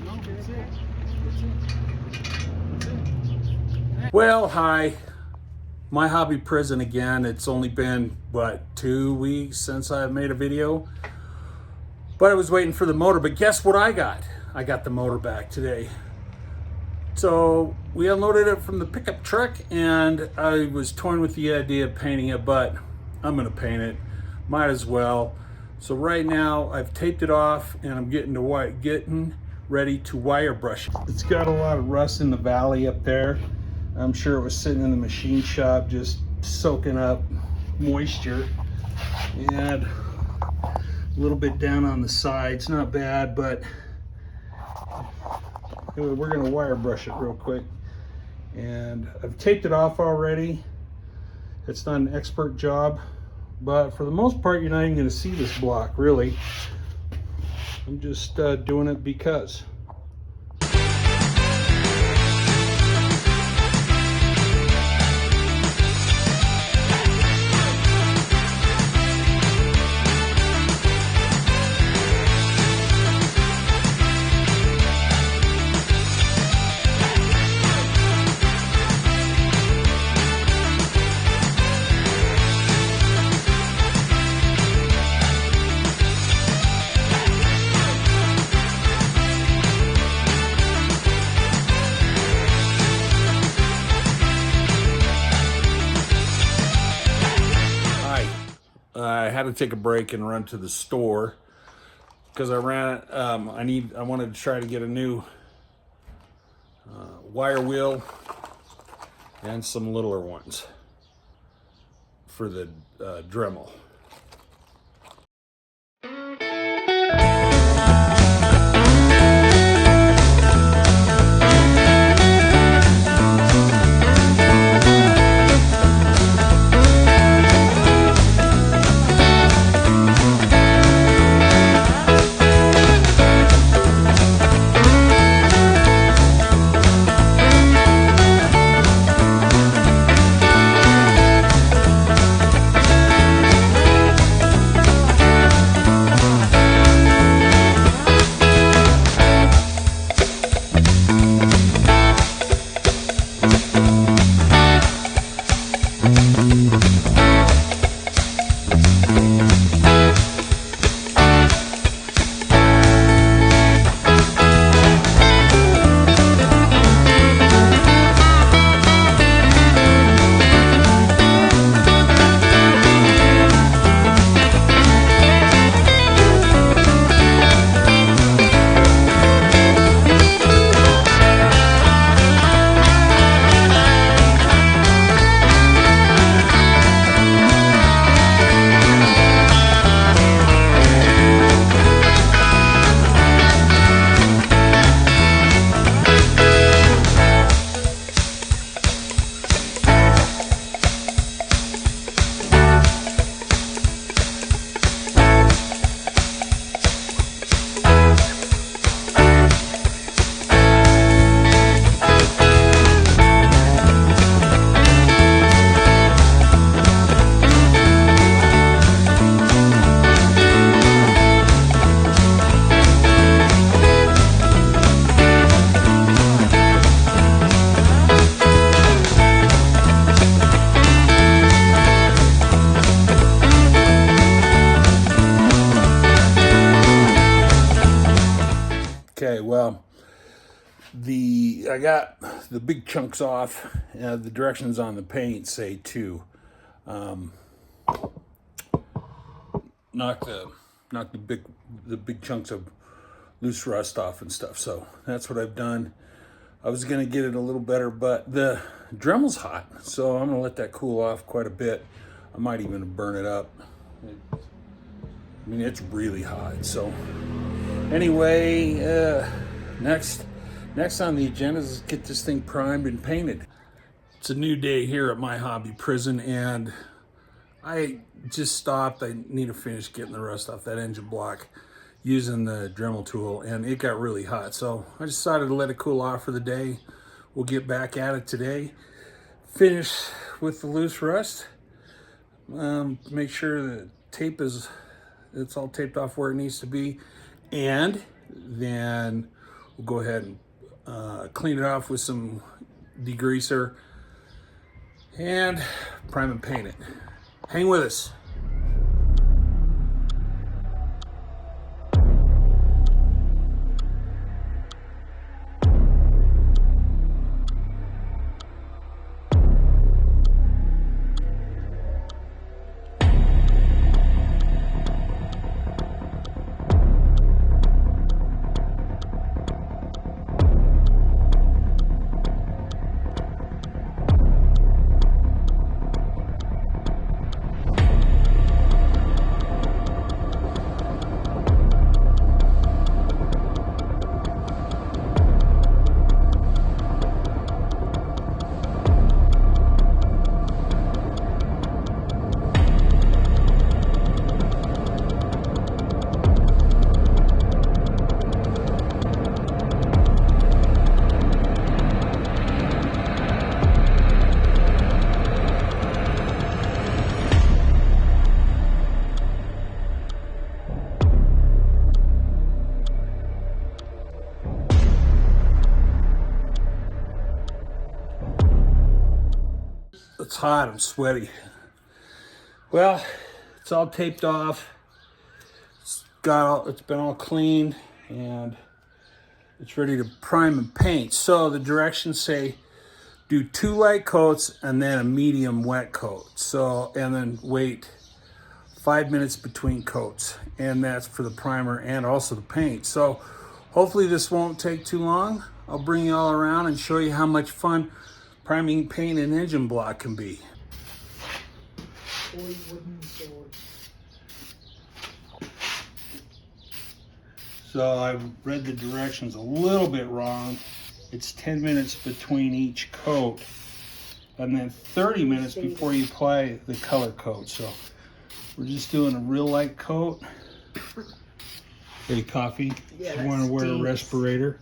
No, that's it. That's it. That's it. Well, hi. My hobby prison again. It's only been, what, 2 weeks since I've made a video? But I was waiting for the motor, but guess what I got? I got the motor back today. So we unloaded it from the pickup truck and I was toying with the idea of painting it, but I'm gonna paint it, might as well. So right now I've taped it off and I'm getting ready to wire brush it. It's got a lot of rust in the valley up there. I'm sure it was sitting in the machine shop just soaking up moisture, and a little bit down on the sides, not bad, but anyway, we're gonna wire brush it real quick. And I've taped it off already. It's not an expert job, but for the most part, you're not even gonna see this block, really. I'm just doing it because. I had to take a break and run to the store because I wanted to try to get a new wire wheel and some littler ones for the Dremel. Okay, well, I got the big chunks off. The directions on the paint say to knock the big chunks of loose rust off and stuff. So that's what I've done. I was gonna get it a little better, but the Dremel's hot, so I'm gonna let that cool off quite a bit. I might even burn it up. I mean, it's really hot. So anyway, next on the agenda is get this thing primed and painted. It's a new day here at my hobby prison, and I just stopped. I need to finish getting the rust off that engine block using the Dremel tool, and it got really hot. So I decided to let it cool off for the day. We'll get back at it today. Finish with the loose rust. Make sure the tape it's all taped off where it needs to be, and then we'll go ahead and clean it off with some degreaser and prime and paint it. Hang with us. It's hot, I'm sweaty. Well, it's all taped off. It's been all cleaned and it's ready to prime and paint. So the directions say do 2 light coats and then a medium wet coat. So, and then wait 5 minutes between coats. And that's for the primer and also the paint. So hopefully this won't take too long. I'll bring you all around and show you how much fun priming, paint, and engine block can be. So I read the directions a little bit wrong. It's 10 minutes between each coat and then 30 minutes before you apply the color coat. So we're just doing a real light coat. Any coffee? Yeah, you want to wear a respirator?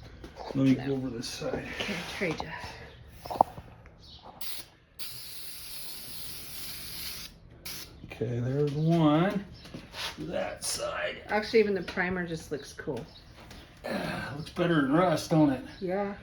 Let me go over this side. Okay, trade you. Okay, there's one. That side. Actually, even the primer just looks cool. Looks better than rust, don't it? Yeah.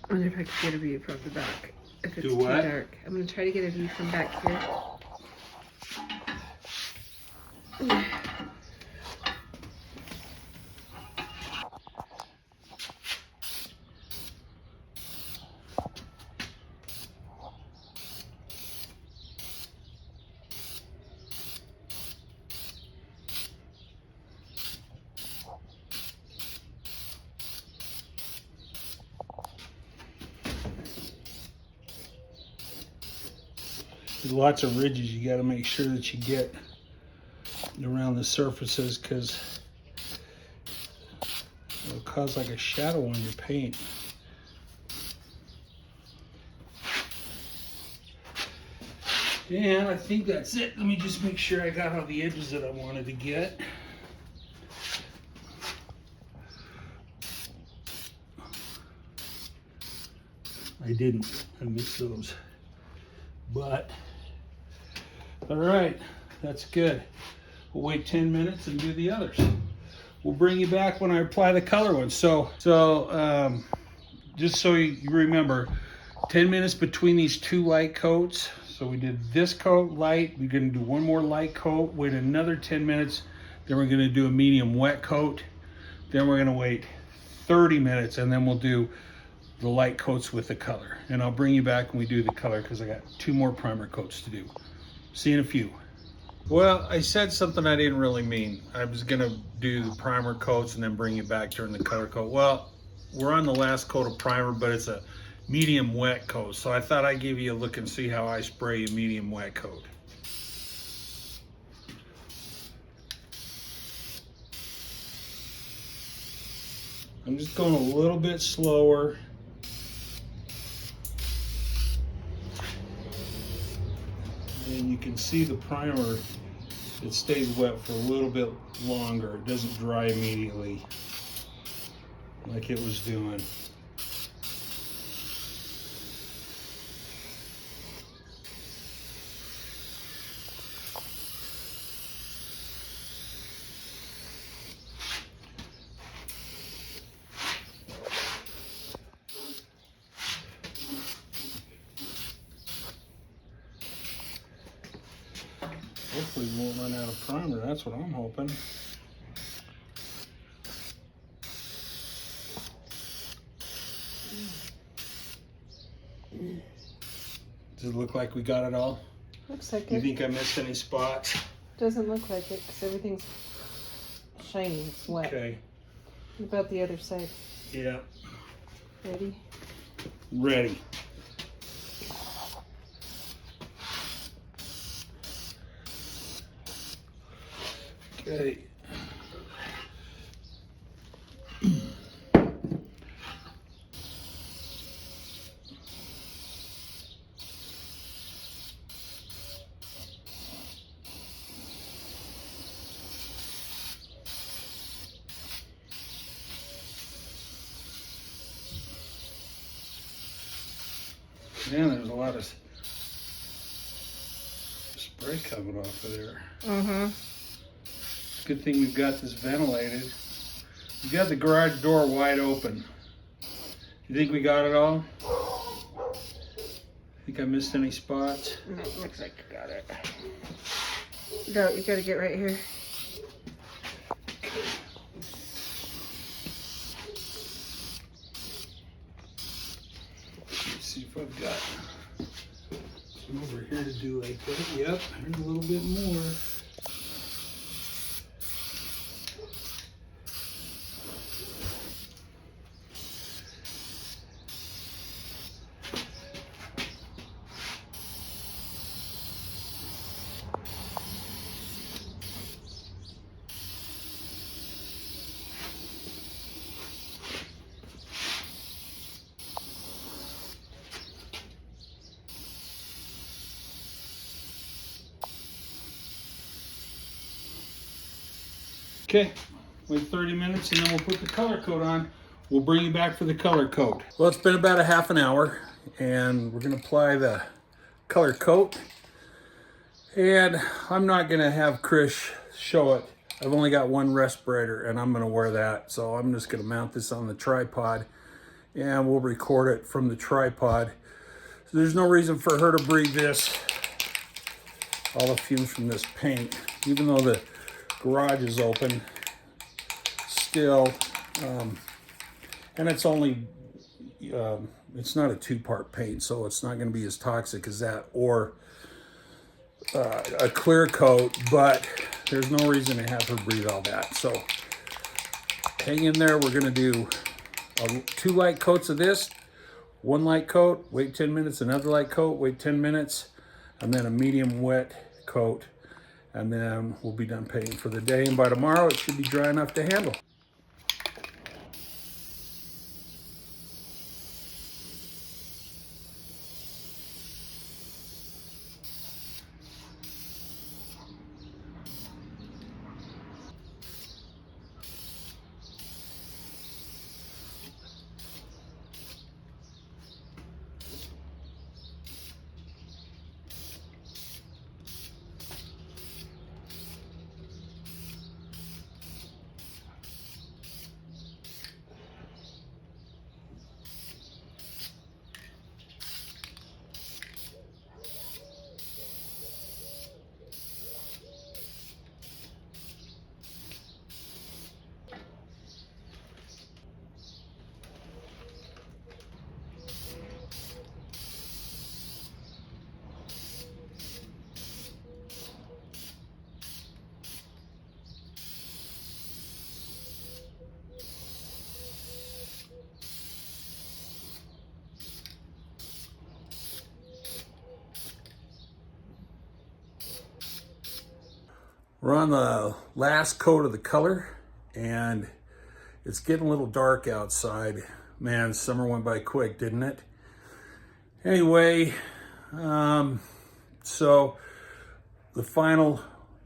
I wonder if I could get a view from the back. If it's too dark. I'm going to try to get a view from back here. There's lots of ridges you got to make sure that you get around the surfaces because it'll cause like a shadow on your paint. And I think that's it. Let me just make sure I got all the edges that I wanted to get. I didn't. I missed those. But all right, that's good. We'll wait 10 minutes and do the others. We'll bring you back when I apply the color ones. So just so you remember, 10 minutes between these 2 light coats. So we did this coat light, we're gonna do one more light coat, wait another 10 minutes, then we're gonna do a medium wet coat, then we're gonna wait 30 minutes, and then we'll do the light coats with the color. And I'll bring you back when we do the color because I got 2 more primer coats to do. See you in a few. Well, I said something I didn't really mean. I was gonna do the primer coats and then bring you back during the color coat. Well, we're on the last coat of primer, but it's a medium wet coat. So I thought I'd give you a look and see how I spray a medium wet coat. I'm just going a little bit slower. And you can see the primer, it stays wet for a little bit longer. It doesn't dry immediately like it was doing. Hopefully we won't run out of primer, that's what I'm hoping. Does it look like we got it all? Looks like You it. think I missed any spots? Doesn't look like it because everything's shiny. It's wet. Okay. What about the other side? Yeah. Ready? Ready. Okay. Man, there's a lot of spray coming off of there. Mm-hmm. Good thing we've got this ventilated. We've got the garage door wide open. You think we got it all? Think I missed any spots? No, looks like you got it. No, you gotta get right here. Let's see if I've got some over here to do like that. Yep, there's a little bit more. Okay, wait 30 minutes and then we'll put the color coat on. We'll bring you back for the color coat. Well, it's been about a half an hour and we're gonna apply the color coat. And I'm not gonna have Chris show it. I've only got one respirator and I'm gonna wear that. So I'm just gonna mount this on the tripod and we'll record it from the tripod. So there's no reason for her to breathe this, all the fumes from this paint, even though the garage is open still, and it's only it's not a two-part paint, so it's not going to be as toxic as that or a clear coat, but there's no reason to have her breathe all that. So hang in there. We're going to do 2 light coats of this, 1 light coat, wait 10 minutes, another light coat, wait 10 minutes, and then a medium wet coat. And then we'll be done painting for the day. And by tomorrow, it should be dry enough to handle. We're on the last coat of the color, and It's getting a little dark outside. Man, summer went by quick, didn't it? Anyway, so the final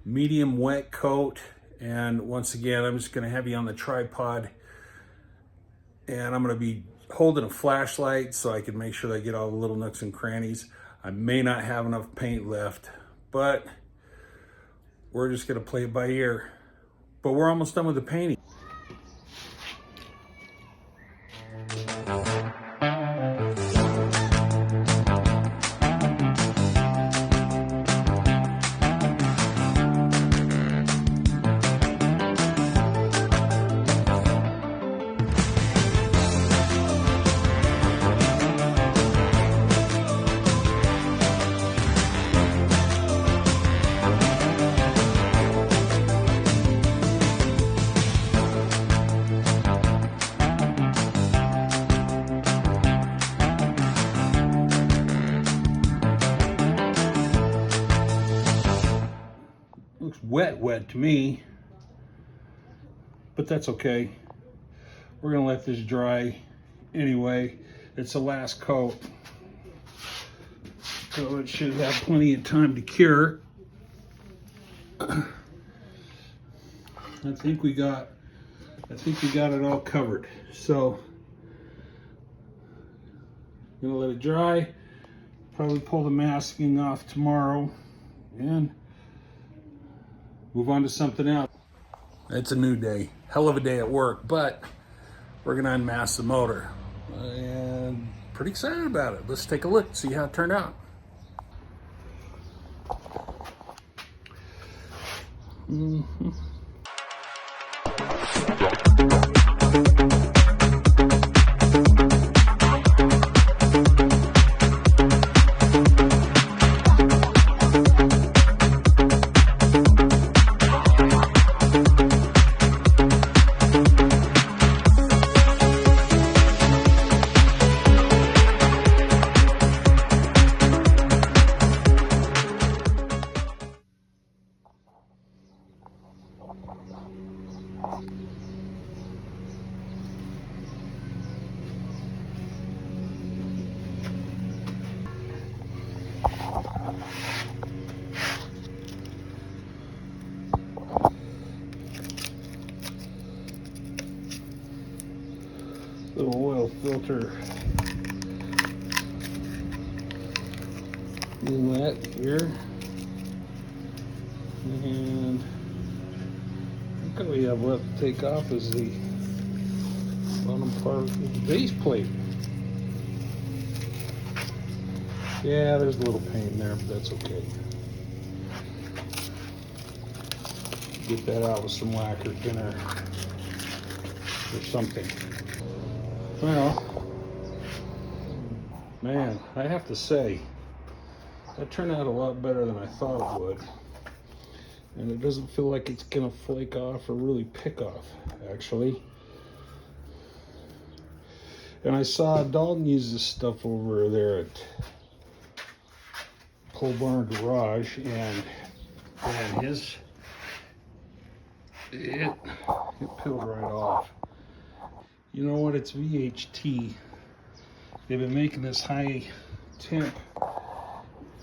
medium wet coat, and once again, I'm just gonna have you on the tripod, and I'm gonna be holding a flashlight so I can make sure that I get all the little nooks and crannies. I may not have enough paint left, but we're just gonna play it by ear. But we're almost done with the painting. Looks wet to me, but that's okay. We're gonna let this dry anyway. It's the last coat, so it should have plenty of time to cure. I think we got it all covered. So I'm gonna let it dry. Probably pull the masking off tomorrow and move on to something else. It's a new day, hell of a day at work, but we're gonna unmask the motor. And pretty excited about it. Let's take a look, see how it turned out. Little oil filter inlet here, and what we have left to take off is the bottom part of the base plate. Yeah, there's a little paint in there, but that's okay. Get that out with some lacquer thinner or something. Well, man, I have to say, that turned out a lot better than I thought it would. And it doesn't feel like it's gonna flake off or really pick off, actually. And I saw Dalton use this stuff over there at Pole Barn Garage, and it peeled right off. You know what? It's VHT. They've been making this high temp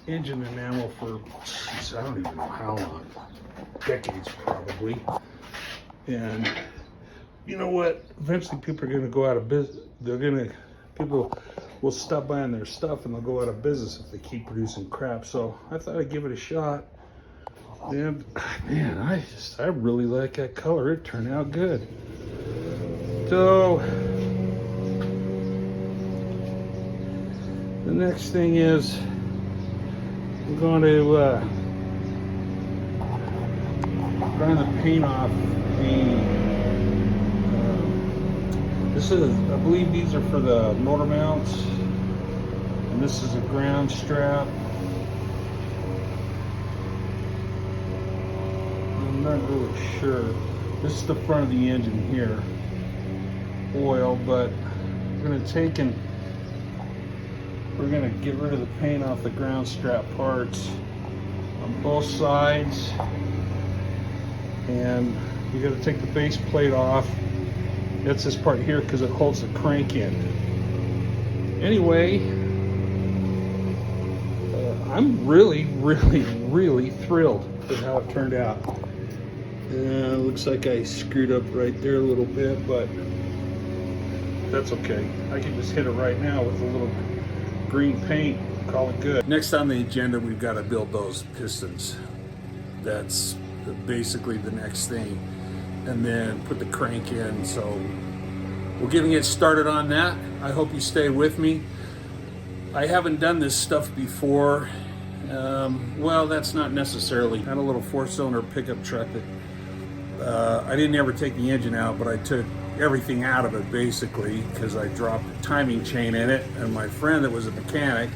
engine enamel for, geez, I don't even know how long. Decades, probably. And you know what? Eventually people are going to go out of business. People will stop buying their stuff and they'll go out of business if they keep producing crap. So I thought I'd give it a shot. And man, I really like that color. It turned out good. So the next thing is I'm going to grind the paint off this is, I believe these are for the motor mounts, and this is a ground strap. I'm not really sure. This is the front of the engine here. Oil, but we're going to take and we're going to get rid of the paint off the ground strap parts on both sides, and you got to take the base plate off That's this part here because it holds the crank in. Anyway, I'm really, really, really thrilled with how it turned out. Looks like I screwed up right there a little bit, but that's okay. I can just hit it right now with a little green paint, call it good. Next on the agenda, we've got to build those pistons. That's basically the next thing. And then put the crank in. So we're getting it started on that. I hope you stay with me. I haven't done this stuff before. Well, that's not necessarily. I had a little 4-cylinder pickup truck that I didn't ever take the engine out, but I took everything out of it basically because I dropped a timing chain in it. And my friend that was a mechanic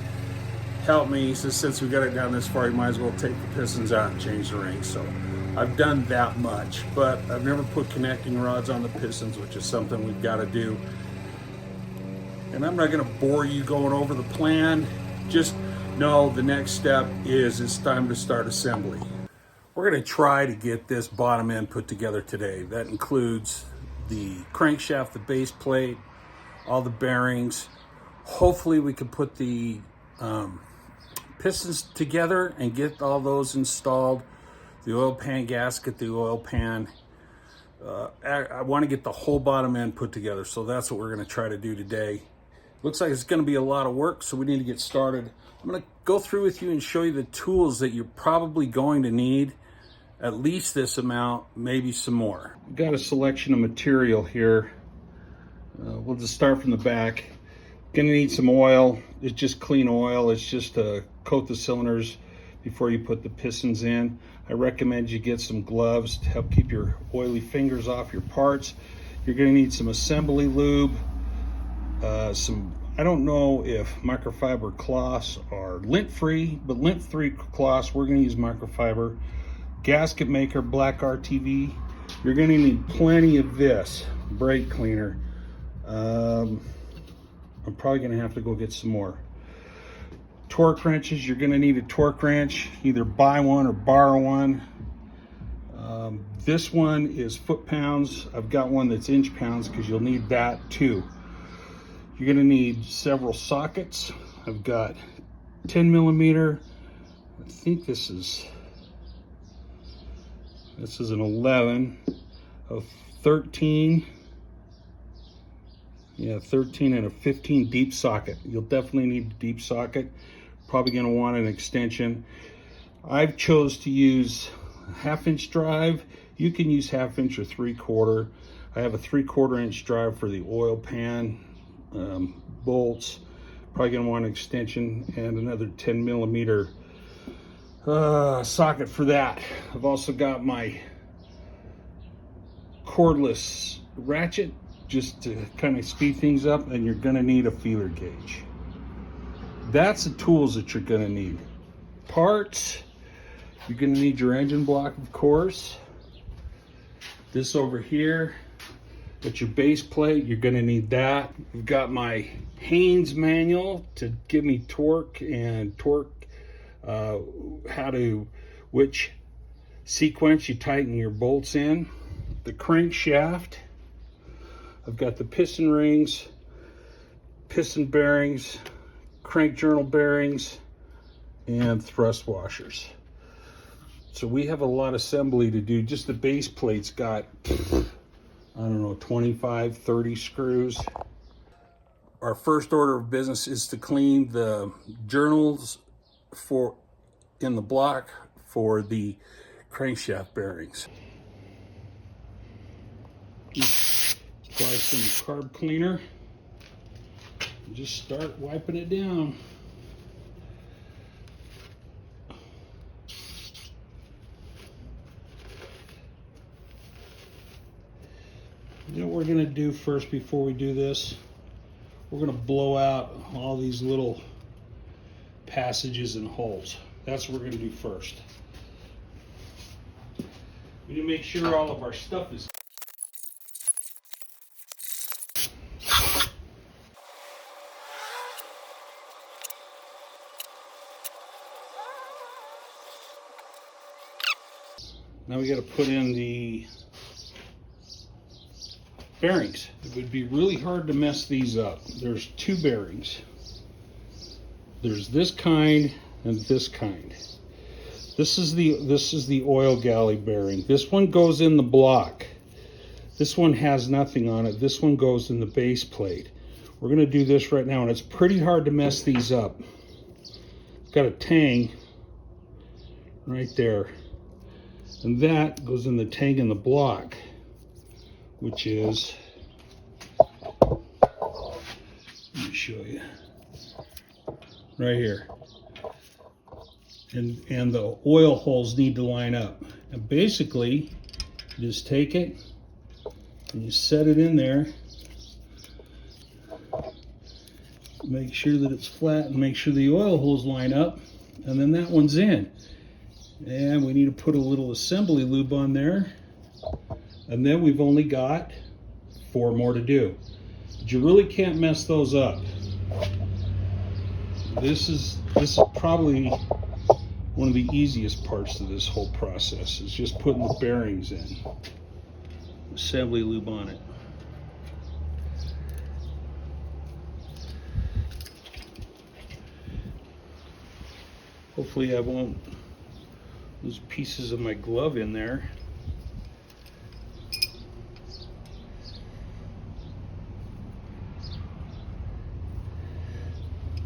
helped me. He says, since we got it down this far, you might as well take the pistons out and change the rings. So I've done that much, but I've never put connecting rods on the pistons, which is something we've got to do. And I'm not going to bore you going over the plan. Just know the next step is it's time to start assembly. We're going to try to get this bottom end put together today. That includes the crankshaft, the base plate, all the bearings. Hopefully we can put the pistons together and get all those installed. The oil pan gasket, the oil pan. I want to get the whole bottom end put together, so that's what we're going to try to do today. Looks like it's going to be a lot of work, so we need to get started. I'm going to go through with you and show you the tools that you're probably going to need. At least this amount, maybe some more. We've got a selection of material here. We'll just start from the back. Going to need some oil. It's just clean oil. It's just to coat the cylinders before you put the pistons in. I recommend you get some gloves to help keep your oily fingers off your parts. You're going to need some assembly lube, I don't know if microfiber cloths are lint-free, but lint-free cloths, we're going to use microfiber. Gasket maker, black RTV. You're going to need plenty of this brake cleaner. I'm probably going to have to go get some more. Torque wrenches, you're going to need a torque wrench, either buy one or borrow one. This one is foot-pounds. I've got one that's inch-pounds because you'll need that too. You're going to need several sockets. I've got 10 millimeter. I think this is an 11, a 13. Yeah, 13 and a 15 deep socket. You'll definitely need a deep socket. Probably going to want an extension. I've chose to use a 1/2 inch drive. You can use 1/2 inch or 3/4. I have a 3/4 inch drive for the oil pan bolts. Probably going to want an extension and another 10 millimeter socket for that. I've also got my cordless ratchet just to kind of speed things up, and you're going to need a feeler gauge. That's the tools that you're going to need. Parts, you're going to need your engine block, of course. This over here, that's your base plate, you're going to need that. I've got my Haynes manual to give me torque and which sequence you tighten your bolts in. The crankshaft, I've got the piston rings, piston bearings, crank journal bearings, and thrust washers. So we have a lot of assembly to do. Just the base plate's got, I don't know, 25, 30 screws. Our first order of business is to clean the journals in the block for the crankshaft bearings. Apply some carb cleaner. Just start wiping it down. You know what we're going to do first before we do this? We're going to blow out all these little passages and holes. That's what we're going to do first. We need to make sure all of our stuff is now we got to put in the bearings. It would be really hard to mess these up. There's two bearings. There's this kind and this kind. This is the oil galley bearing. This one goes in the block. This one has nothing on it. This one goes in the base plate. We're gonna do this right now, and it's pretty hard to mess these up. It's got a tang right there. And that goes in the tang in the block, which is, let me show you, right here. And the oil holes need to line up. And basically, you just take it and you set it in there. Make sure that it's flat and make sure the oil holes line up. And then that one's in. And we need to put a little assembly lube on there. And then we've only got 4 more to do. But you really can't mess those up. This is probably one of the easiest parts of this whole process, is just putting the bearings in. Assembly lube on it. Hopefully I won't lose pieces of my glove in there.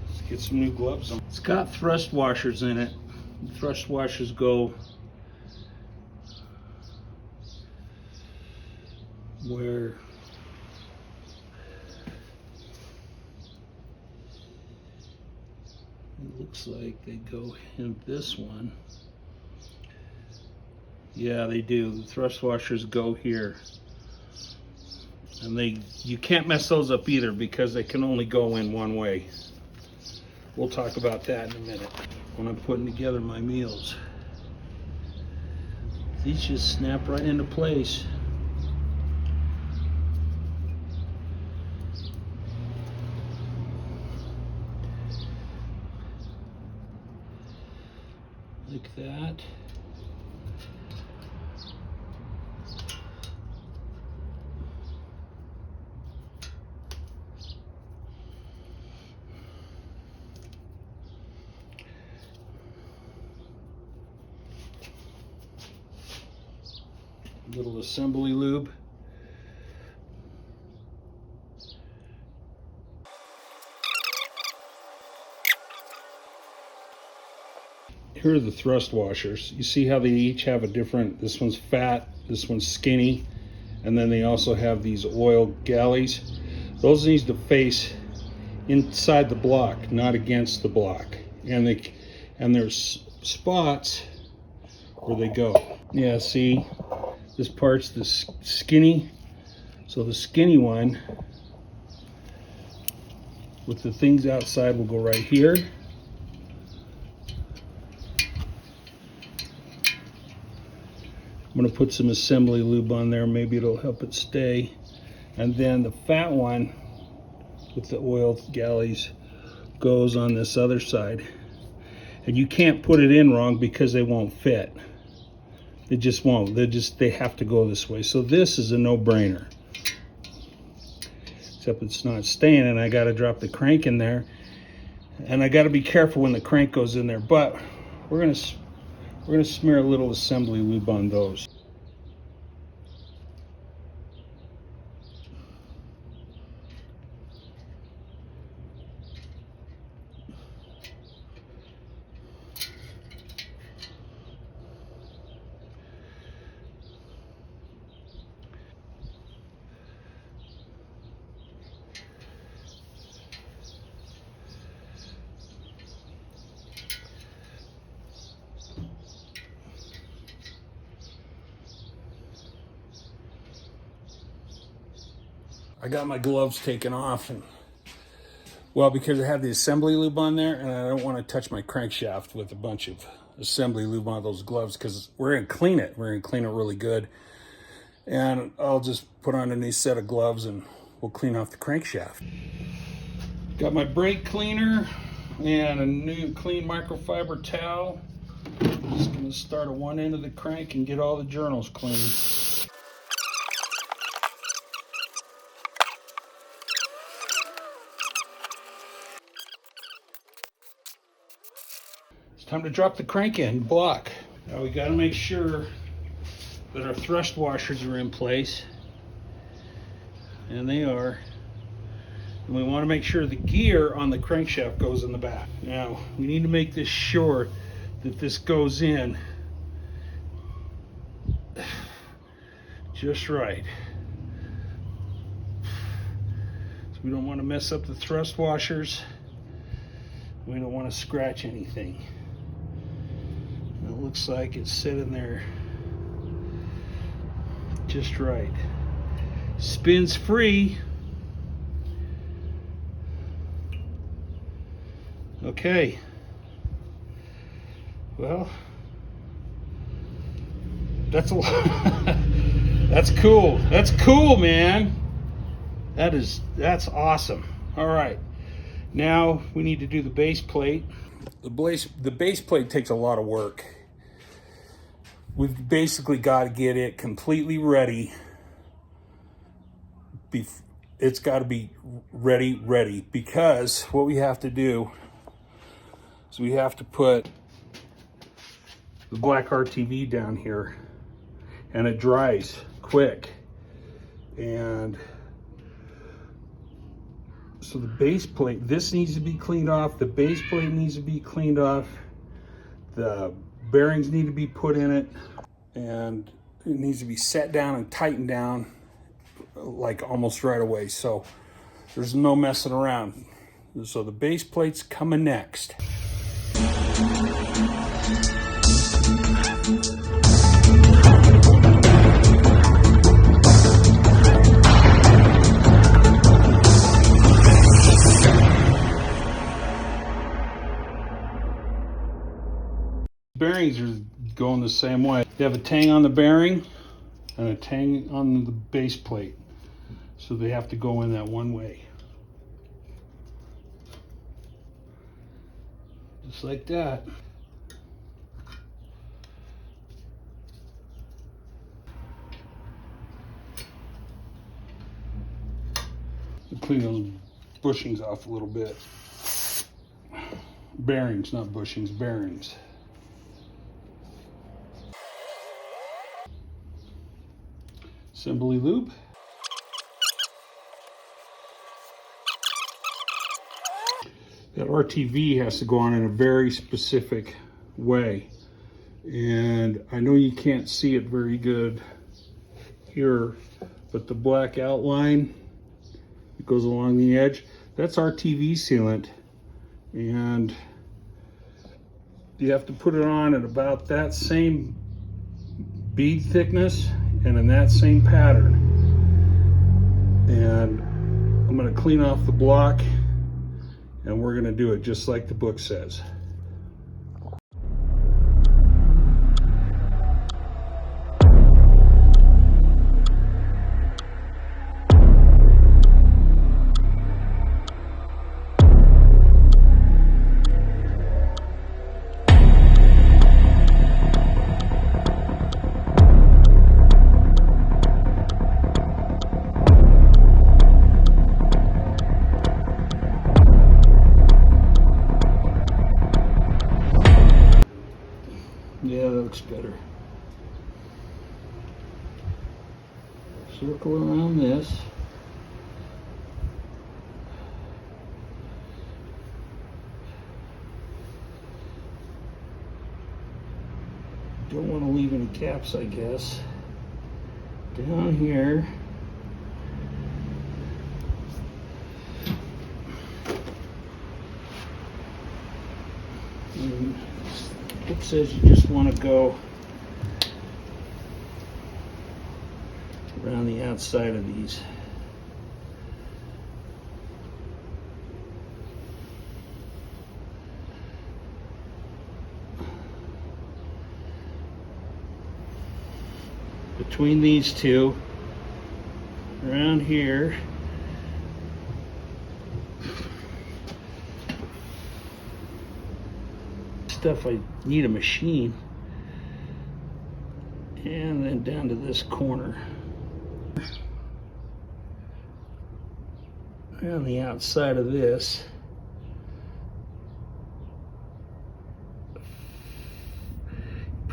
Let's get some new gloves on. It's got thrust washers in it. The thrust washers go where it looks like they go in this one. Yeah, they do. The thrust washers go here. And you can't mess those up either because they can only go in one way. We'll talk about that in a minute when I'm putting together my meals. These just snap right into place. Like that. Little assembly lube. Here are the thrust washers. You see how they each have a different, this one's fat, this one's skinny, and then they also have these oil galleys. Those need to face inside the block, not against the block. And there's spots where they go. Yeah, see? This part's the skinny, so the skinny one with the things outside will go right here. I'm gonna put some assembly lube on there, maybe it'll help it stay. And then the fat one with the oil galleys goes on this other side. And you can't put it in wrong because they won't fit. They just won't. They have to go this way. So this is a no-brainer. Except it's not staying, and I got to drop the crank in there, and I got to be careful when the crank goes in there. But we're gonna smear a little assembly lube on those. I got my gloves taken off, and well, because I have the assembly lube on there, and I don't want to touch my crankshaft with a bunch of assembly lube on those gloves, because we're gonna clean it. We're gonna clean it really good, and I'll just put on a new set of gloves and we'll clean off the crankshaft. Got my brake cleaner and a new clean microfiber towel. I'm just gonna start at one end of the crank and get all the journals clean. Time to drop the crank in block. Now we got to make sure that our thrust washers are in place. And they are. And we want to make sure the gear on the crankshaft goes in the back. Now, we need to make this sure that this goes in just right. So we don't want to mess up the thrust washers. We don't want to scratch anything. It looks like it's sitting there just right. Spins free. Okay. Well, that's a lot. That's cool. That's cool, man. That's awesome. All right. Now we need to do the base plate. The base plate takes a lot of work. We've basically got to get it completely ready. It's got to be ready, because what we have to do is we have to put the black RTV down here, and it dries quick. And so the base plate, this needs to be cleaned off. The base plate needs to be cleaned off. The bearings need to be put in it, and it needs to be set down and tightened down like almost right away. So there's no messing around. So the base plate's coming next. Bearings are going the same way. You have a tang on the bearing and a tang on the base plate. So they have to go in that one way. Just like that. Clean those bushings off a little bit. Bearings, not bushings, bearings. Assembly lube. That RTV has to go on in a very specific way. And I know you can't see it very good here, but the black outline that goes along the edge, that's RTV sealant. And you have to put it on at about that same bead thickness and in that same pattern. And I'm going to clean off the block, and we're going to do it just like the book says. Yeah, that looks better. Circle around this. Don't want to leave any caps, I guess. Down here. And it says you just want to go around the outside of these. Between these two, around here. Stuff I need a machine. And then down to this corner. On the outside of this.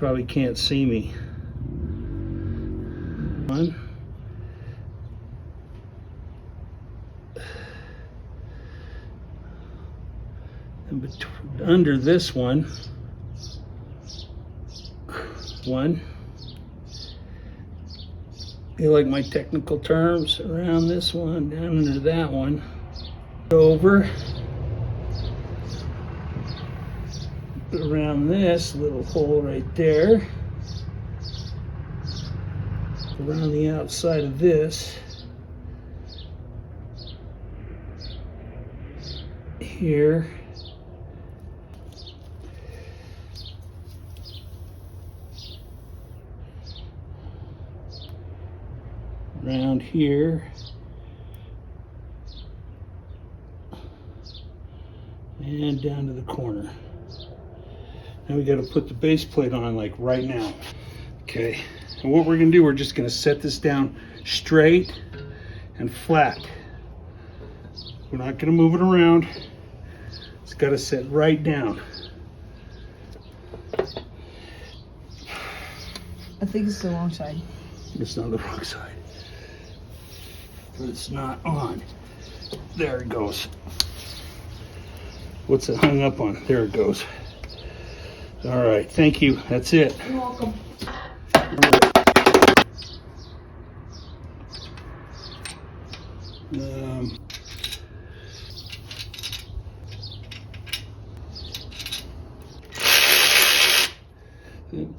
probably can't see me. One. And under this one, you like my technical terms, around this one, down under that one, over, around this little hole right there, around the outside of this, here, around here, and down to the corner. Now we got to put the base plate on like right now. Okay, and what we're gonna do, we're just gonna set this down straight and flat. We're not gonna move it around. It's got to set right down. I think it's the wrong side. It's not the wrong side. But it's not on. There it goes. What's it hung up on? There it goes. All right, thank you. That's it. You're welcome.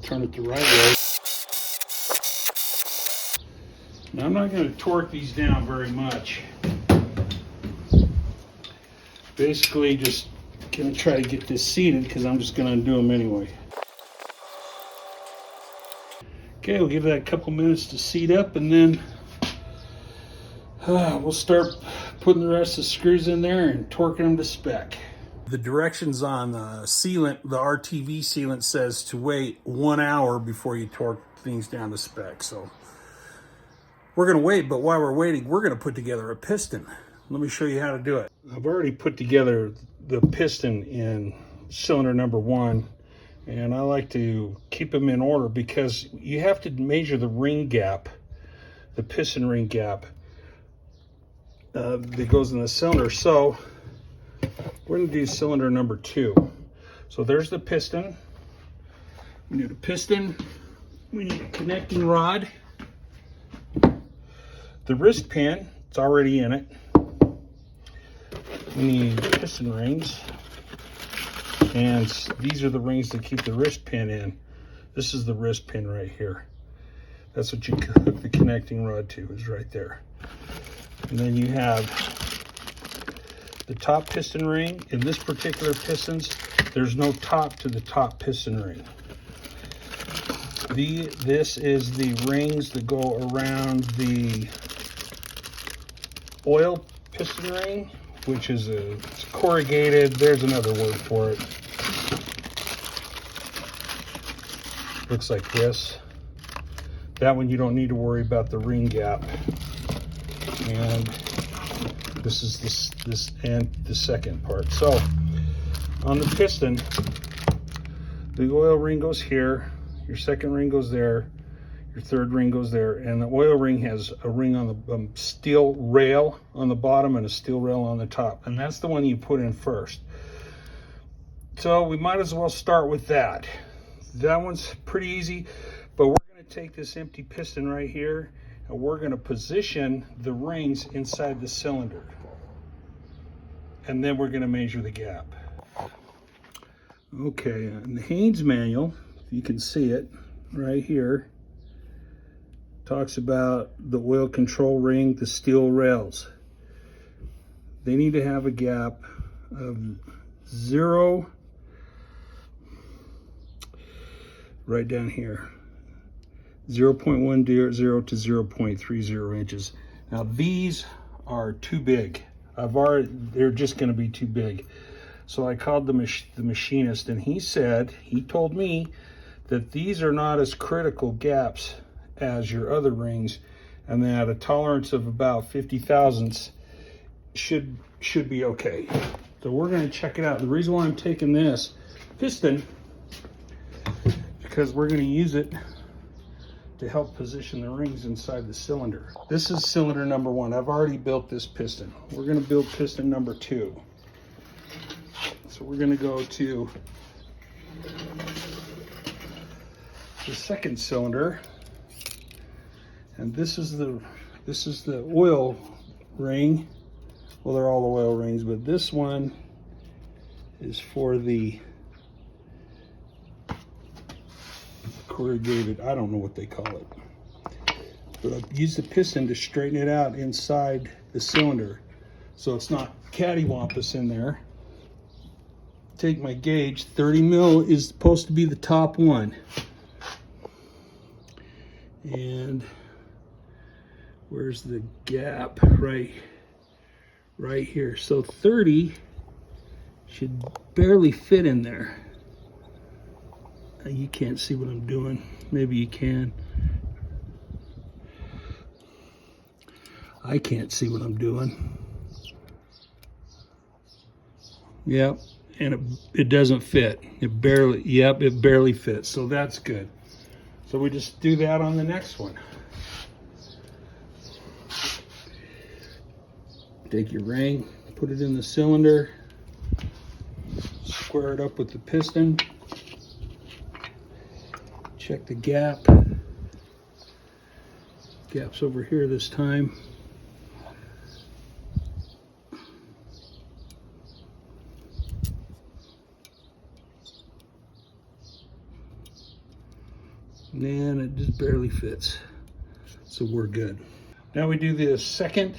Turn it the right way. Now I'm not going to torque these down very much. Basically just going to try to get this seated because I'm just going to undo them anyway. Okay, we'll give that a couple minutes to seat up, and then we'll start putting the rest of the screws in there and torquing them to spec. The directions on the sealant, the RTV sealant, says to wait 1 hour before you torque things down to spec. So we're going to wait, but while we're waiting, we're going to put together a piston. Let me show you how to do it. I've already put together the piston in cylinder number 1, and I like to keep them in order because you have to measure the ring gap, the piston ring gap that goes in the cylinder. So we're going to do cylinder number 2. So there's the piston. We need a piston. We need a connecting rod. The wrist pin, it's already in it. We need piston rings. And these are the rings that keep the wrist pin in. This is the wrist pin right here. That's what you hook the connecting rod to, is right there. And then you have the top piston ring. In this particular pistons, there's no top to the top piston ring. This is the rings that go around the oil piston ring, which is it's corrugated. There's another word for it. Looks like this. That one you don't need to worry about the ring gap. And this is this and the second part. So on the piston, the oil ring goes here, your second ring goes there, your third ring goes there, and the oil ring has a ring on the steel rail on the bottom and a steel rail on the top, and that's the one you put in first. So we might as well start with that. That one's pretty easy, but we're going to take this empty piston right here and we're going to position the rings inside the cylinder, and then we're going to measure the gap. Okay, in the Haynes manual, you can see it right here, talks about the oil control ring, the steel rails. They need to have a gap of 0, right down here, 0.10 to 0.30 inches. Now these are too big. They're just going to be too big. So I called the machinist, and he told me that these are not as critical gaps as your other rings, and that a tolerance of about 50 thousandths should be okay. So we're going to check it out. The reason why I'm taking this piston, because we're going to use it to help position the rings inside the cylinder. This is cylinder number 1. I've already built this piston. We're going to build piston number 2. So we're going to go to the second cylinder, and this is the oil ring. Well, they're all oil rings, but this one is for the corrugated, I don't know what they call it, but I've used the piston to straighten it out inside the cylinder so it's not cattywampus in there. Take my gauge, 30 mil is supposed to be the top one, and where's the gap? Right here. So 30 should barely fit in there. You can't see what I'm doing. Maybe you can. I can't see what I'm doing. Yep, and it doesn't fit. It barely fits. So that's good. So we just do that on the next one. Take your ring, put it in the cylinder, square it up with the piston. Check the gap. Gap's over here this time. And it just barely fits. So we're good. Now we do the second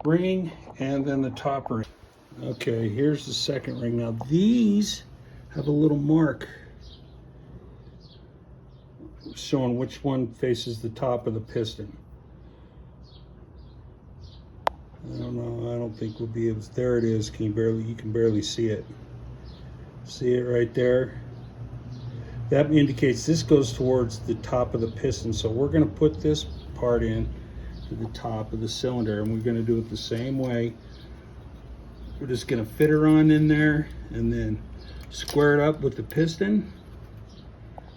ring and then the top ring. Okay, here's the second ring. Now these have a little mark showing which one faces the top of the piston. I don't know, I don't think we'll be able to, there it is, you can barely see it. See it right there? That indicates this goes towards the top of the piston, so we're going to put this part in to the top of the cylinder, and we're going to do it the same way. We're just going to fit her on in there and then square it up with the piston.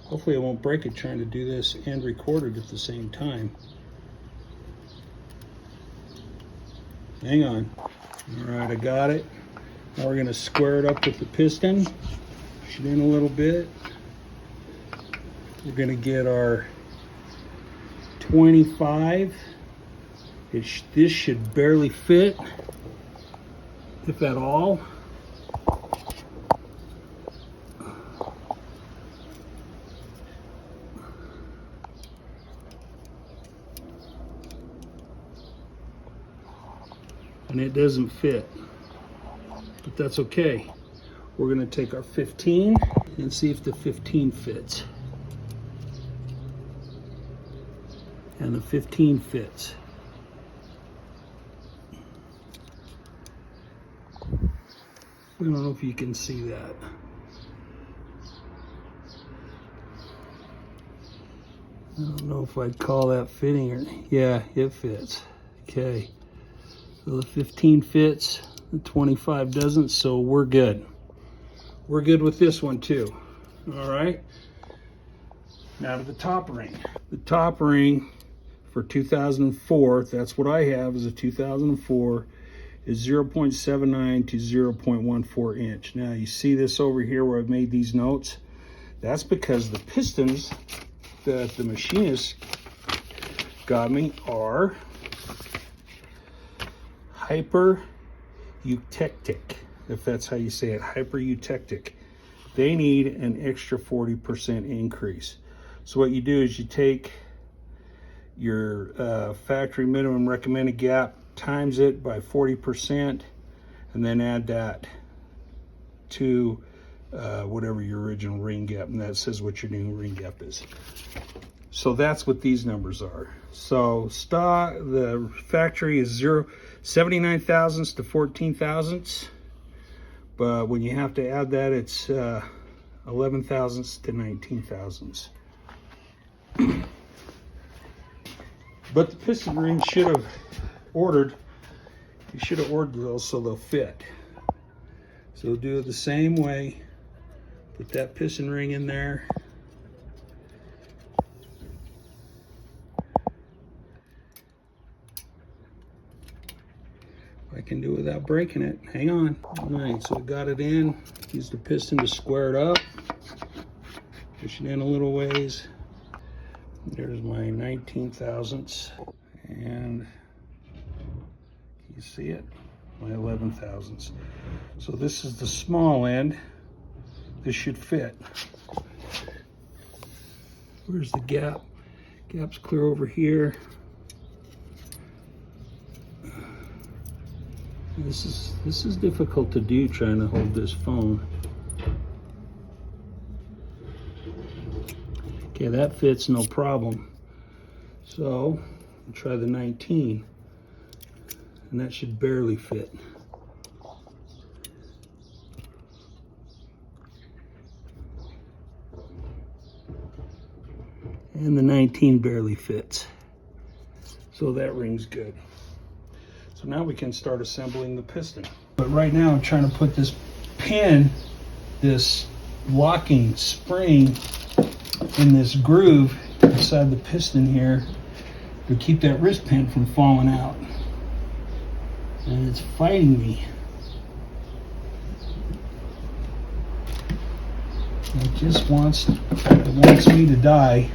Hopefully I won't break it trying to do this and record it at the same time. Hang on. All right, I got it. Now we're going to square it up with the piston. Push it in a little bit. We're going to get our 25. This should barely fit, if at all. And it doesn't fit, but that's okay. We're going to take our 15 and see if the 15 fits. And the 15 fits. I don't know if you can see that. I don't know if I'd call that fitting or, yeah, it fits. Okay. So the 15 fits, the 25 doesn't, so we're good. We're good with this one too. All right. Now to the top ring. The top ring for 2004, that's what I have, is a 2004, is 0.79 to 0.14 inch. Now you see this over here where I've made these notes? That's because the pistons that the machinist got me are hyper-eutectic, if that's how you say it, hyper-eutectic. They need an extra 40% increase. So what you do is you take your factory minimum recommended gap, times it by 40%, and then add that to whatever your original ring gap, and that says what your new ring gap is. So that's what these numbers are. So the factory is 79 thousandths to 14 thousandths, but when you have to add that, it's 11 thousandths to 19 thousandths. But the piston ring you should have ordered those so they'll fit. So do it the same way. Put that piston ring in there, can do it without breaking it. Hang on. All right, so I got it in. Use the piston to square it up. Push it in a little ways. There's my 19 thousandths. And you see it? My 11 thousandths. So this is the small end. This should fit. Where's the gap? Gap's clear over here. This is difficult to do, trying to hold this phone. Okay, that fits no problem. So I'll try the 19, and that should barely fit. And the 19 barely fits. So that ring's good. So now we can start assembling the piston. But right now I'm trying to put this pin, this locking spring, in this groove inside the piston here to keep that wrist pin from falling out. And it's fighting me. It just wants me to die.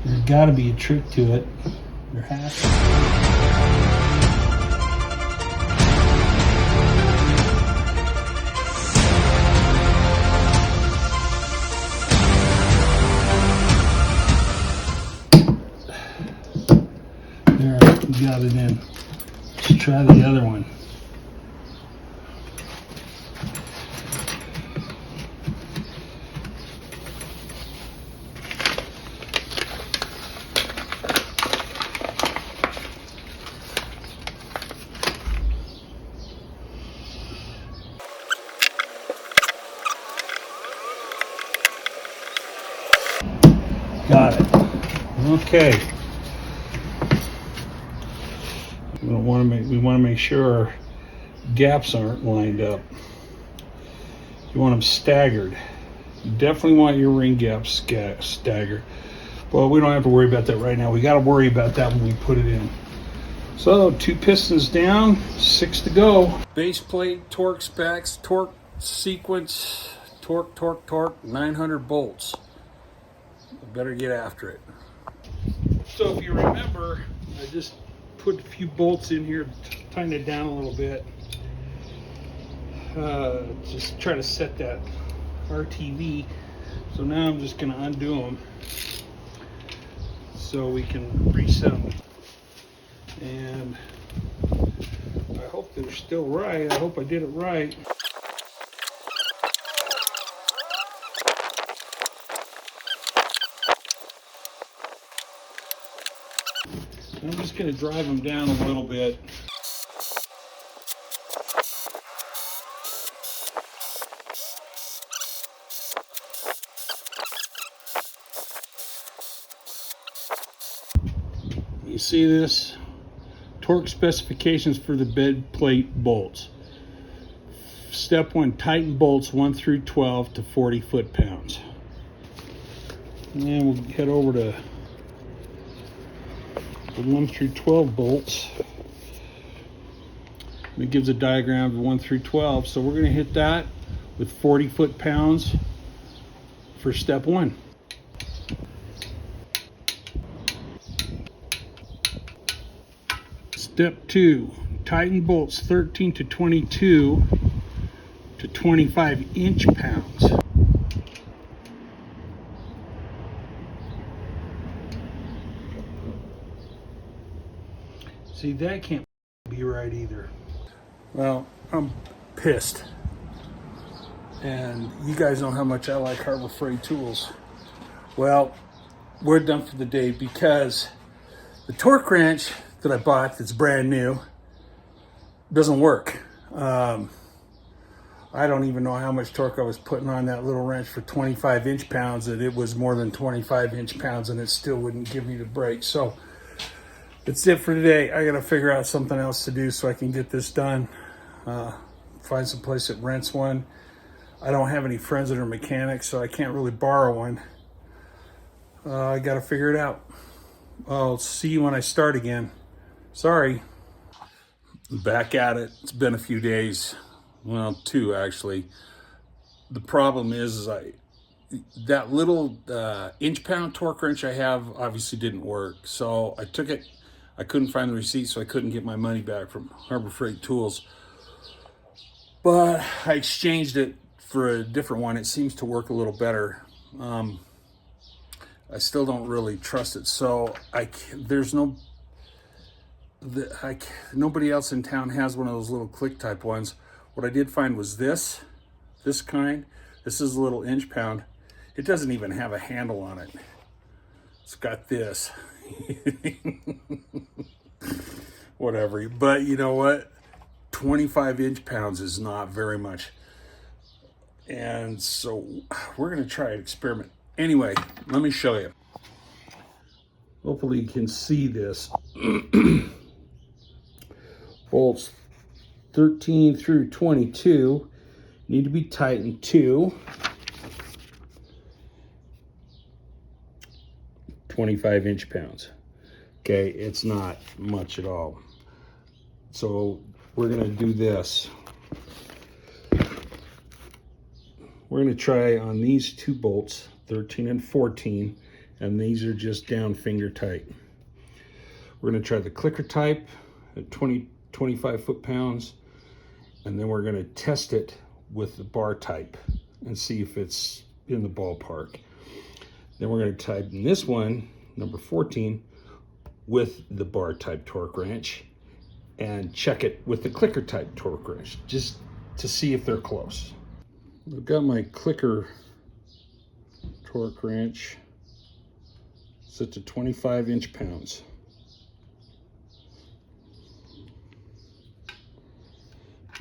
There's got to be a trick to it. There has to be. There, we got it in. Let's try the other one. Got it. Okay. We want to make sure our gaps aren't lined up. You want them staggered. You definitely want your ring gaps staggered. Well, we don't have to worry about that right now. We got to worry about that when we put it in. So 2 pistons down, 6 to go. Base plate, torque specs, torque sequence, torque, 900 bolts. Better get after it. So if you remember, I just put a few bolts in here, tighten it down a little bit. Just try to set that RTV. So now I'm just going to undo them so we can reset them. And I hope they're still right. I hope I did it right. I'm just going to drive them down a little bit. You see this? Torque specifications for the bed plate bolts. Step 1, tighten bolts 1 through 12 to 40 foot-pounds. And then we'll head over to the 1 through 12 bolts. It gives a diagram of 1 through 12. So we're going to hit that with 40 foot-pounds for step 1. Step 2, tighten bolts 13 to 22 to 25 inch-pounds. See, that can't be right either. Well, I'm pissed. And you guys know how much I like Harbor Freight tools. Well, we're done for the day because the torque wrench that I bought that's brand new doesn't work. I don't even know how much torque I was putting on that little wrench for 25 inch-pounds, that it was more than 25 inch-pounds and it still wouldn't give me the brake. So that's it for today. I gotta figure out something else to do so I can get this done. Find some place that rents one. I don't have any friends that are mechanics, so I can't really borrow one. I gotta figure it out. I'll see you when I start again. Sorry. Back at it. It's been a few days. Well, 2 actually. The problem is that little inch-pound torque wrench I have obviously didn't work. So I took it. I couldn't find the receipt, so I couldn't get my money back from Harbor Freight Tools. But I exchanged it for a different one. It seems to work a little better. I still don't really trust it. So nobody else in town has one of those little click type ones. What I did find was this kind. This is a little inch-pound. It doesn't even have a handle on it. It's got this. Whatever. But you know what? 25 inch-pounds is not very much. And so we're going to try an experiment. Anyway, let me show you. Hopefully you can see this. Bolts 13 through 22 need to be tightened to 25 inch-pounds. Okay, it's not much at all. So we're gonna do this. We're gonna try on these 2 bolts, 13 and 14, and these are just down finger tight. We're gonna try the clicker type at 25 foot-pounds, and then we're gonna test it with the bar type and see if it's in the ballpark. Then we're gonna tighten this one, number 14, with the bar type torque wrench and check it with the clicker type torque wrench, just to see if they're close. I've got my clicker torque wrench set to 25 inch-pounds.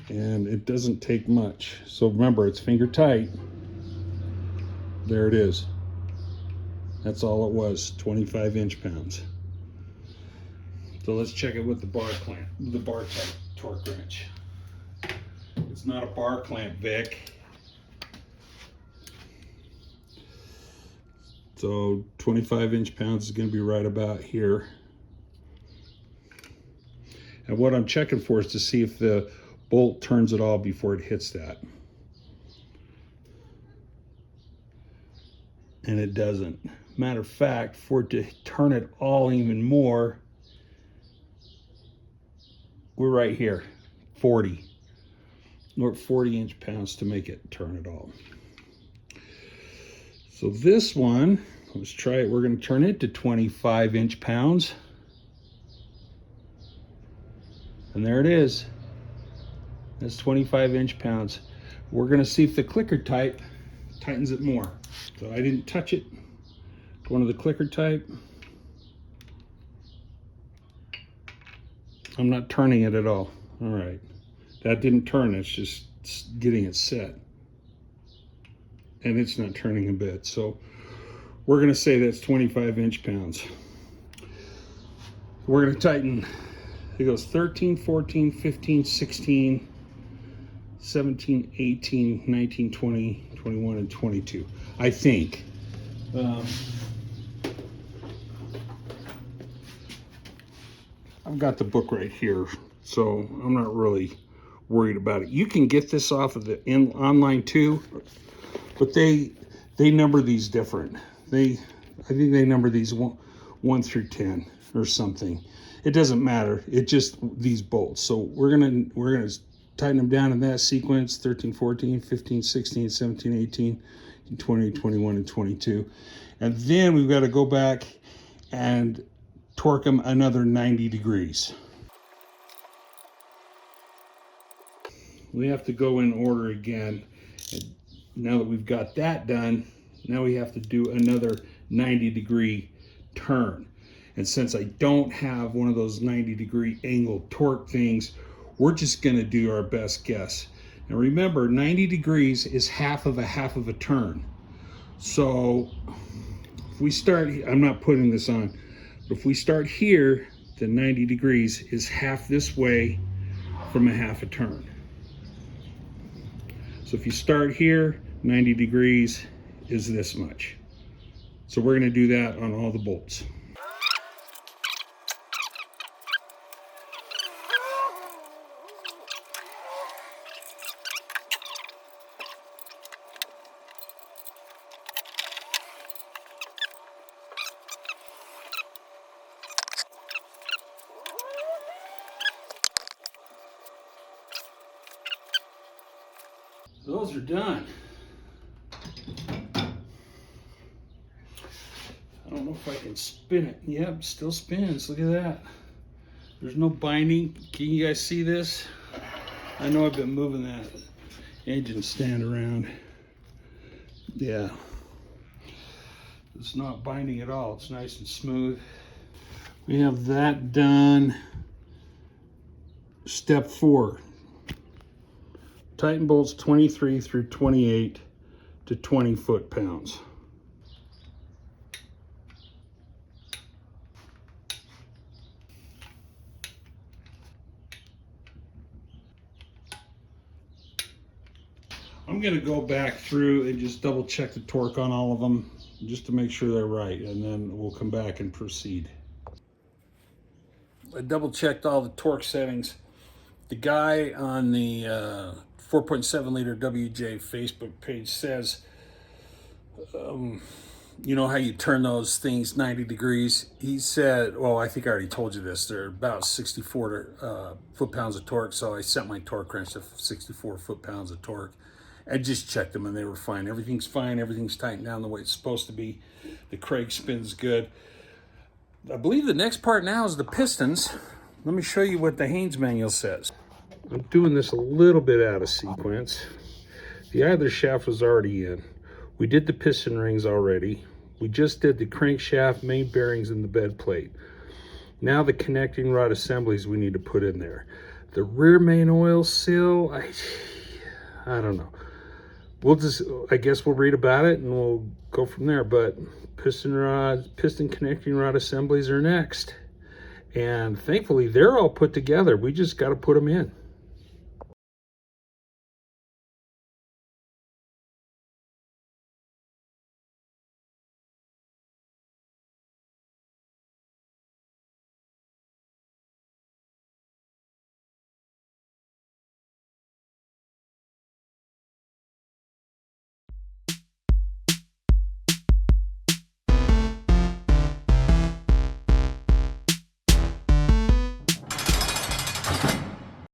And it doesn't take much. So remember, it's finger tight. There it is. That's all it was, 25 inch-pounds. So let's check it with the bar type torque wrench. It's not a bar clamp, Vic. So 25 inch-pounds is going to be right about here. And what I'm checking for is to see if the bolt turns at all before it hits that. And it doesn't. Matter of fact, for it to turn it all even more, we're right here, 40. We're at 40 inch-pounds to make it turn at all. So this one, let's try it. We're going to turn it to 25 inch-pounds. And there it is. That's 25 inch-pounds. We're going to see if the clicker type tightens it more. So I didn't touch it. One of the clicker type. I'm not turning it at all. All right. That didn't turn. It's just getting it set. And it's not turning a bit. So we're going to say that's 25 inch-pounds. We're going to tighten. It goes 13, 14, 15, 16, 17, 18, 19, 20, 21, and 22. I think. I've got the book right here, so I'm not really worried about it. You can get this off of the online too, but they number these different. I think they number these 1 through 10 or something. It doesn't matter. It's just these bolts. So we're gonna tighten them down in that sequence: 13, 14, 15, 16, 17, 18, 20, 21, and 22. And then we've got to go back and torque them another 90 degrees. We have to go in order again. And now that we've got that done, now we have to do another 90-degree turn. And since I don't have one of those 90-degree angle torque things, we're just going to do our best guess. Now remember, 90 degrees is half of a turn. So if we start, I'm not putting this on, but if we start here, then 90 degrees is half this way from a half a turn. So if you start here, 90 degrees is this much. So we're going to do that on all the bolts. those are done. I don't know if I can spin it. Yep, still spins. Look at that. There's no binding. Can you guys see this? I know I've been moving that engine stand around. Yeah. It's not binding at all. It's nice and smooth. We have that done. Step 4. Tighten bolts 23 through 28 to 20 foot-pounds. I'm going to go back through and just double check the torque on all of them just to make sure they're right, and then we'll come back and proceed. I double checked all the torque settings. The guy on the 4.7 liter WJ Facebook page says, you know how you turn those things 90 degrees? He said, well, I think I already told you this, they're about 64 foot-pounds of torque, so I set my torque wrench to 64 foot-pounds of torque. I just checked them and they were fine. Everything's fine, everything's tightened down the way it's supposed to be. The crank spins good. I believe the next part now is the pistons. Let me show you what the Haynes manual says. I'm doing this a little bit out of sequence. The idler shaft was already in. We did the piston rings already. We just did the crankshaft, main bearings, and the bed plate. Now the connecting rod assemblies we need to put in there. The rear main oil seal, I don't know. We'll just, I guess we'll read about it and we'll go from there. But piston connecting rod assemblies are next. And thankfully they're all put together. We just got to put them in.